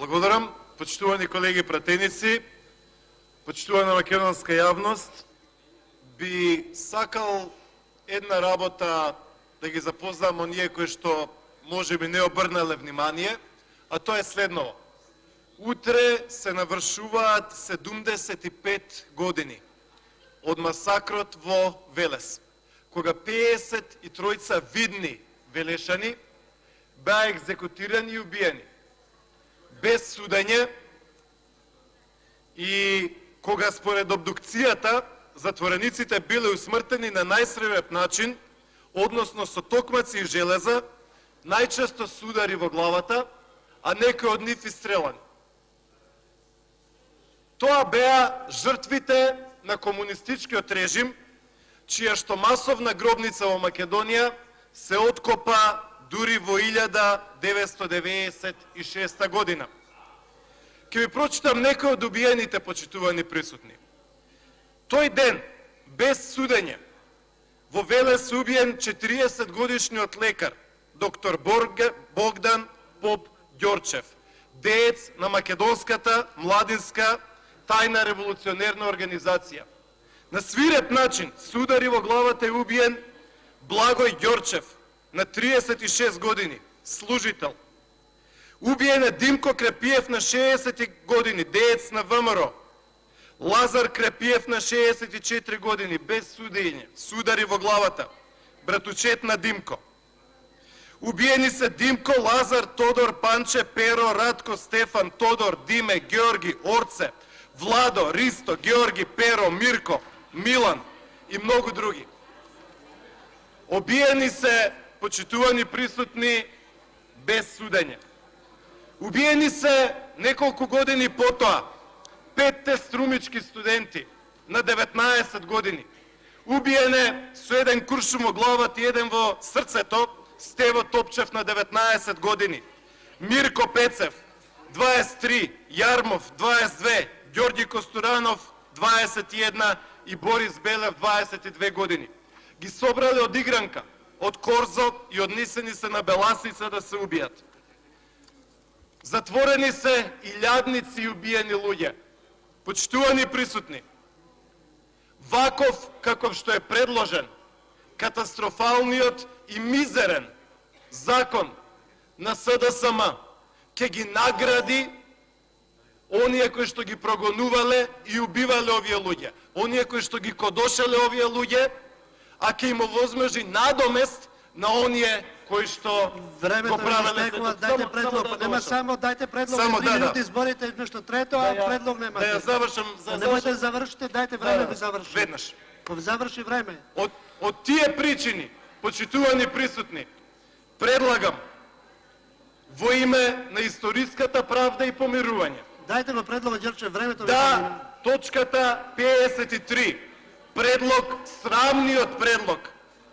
Благодарам, почитувани колеги пратеници, почитувана македонска јавност. Би сакал една работа да ги запознам оние кои што можеби не обрнале внимание, а тоа е следново. Утре се навршуваат 75 години од масакрот во Велес, кога 53 видни велешани беа екзекутирани и убиени без судење и кога според обдукцијата затворениците биле усмртени на најсревеп начин, односно со токмаци и железа, најчесто с удари во главата, а некои од нив истрелани. Тоа беа жртвите на комунистичкиот режим, чија што масовна гробница во Македонија се откопа дури во 1996 година. Ке ви прочитам некои од убиените, почитувани присутни. Тој ден, без судење, во Велес убиен 40-годишниот лекар, доктор Богдан Поп Ѓорчев, деец на македонската младинска тајна револуционерна организација. На свиреп начин се удари во главата е убиен Благој Ѓорчев, на 36 години, служител. Убиен е Димко Крепиев на 60 години, деец на ВМРО. Лазар Крепиев на 64 години, без судење, с удари во главата, братучет на Димко. Убиени се Димко, Лазар, Тодор, Панче, Перо, Радко, Стефан, Тодор, Диме, Георги, Орце, Владо, Ристо, Георги, Перо, Мирко, Милан и многу други. Убиени се, почитувани присутни, без судење. Убиени се неколку години потоа 5 струмички студенти на 19 години. Убиене со еден куршум во главата и еден во срцето, Стево Топчев на 19 години. Мирко Пецев, 23, Јармов, 22, Ѓорги Костуранов, 21 и Борис Белев, 22 години. Ги собрале од игранка, од Корзо и однесени се на Беласица да се убијат. Затворени се илјадници и убиени луѓе. Почитувани присутни, ваков каков што е предложен, катастрофалниот и мизерен закон на СДСМ ќе ги награди оние кои што ги прогонувале и убивале овие луѓе, оние кои што ги кодошале овие луѓе, а ќе им овозможи надомест на оние кои што го правеле. Дайте предлог, нема само дайте предлог, 3 минути изборите нешто трето, а предлог нема. Да ја завршам, немојте да завршите, дайте време да заврши. Веднаш. Заврши време. Од тие причини, почитувани присутни, предлагам во име на историската правда и помирување. Дайте во предлогот Ѓорче времето. Да, точката 53, предлог, срамниот предлог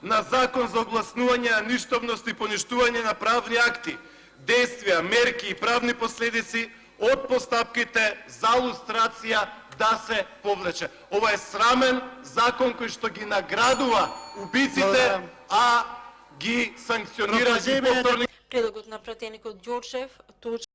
на закон за огласнување на ништовност и поништување на правни акти, действија, мерки и правни последици од постапките за лустрација да се повлече. Ова е срамен закон кој што ги наградува убиците, а ги санкционира и повторни. Предлогот на пратеникот Ѓорчев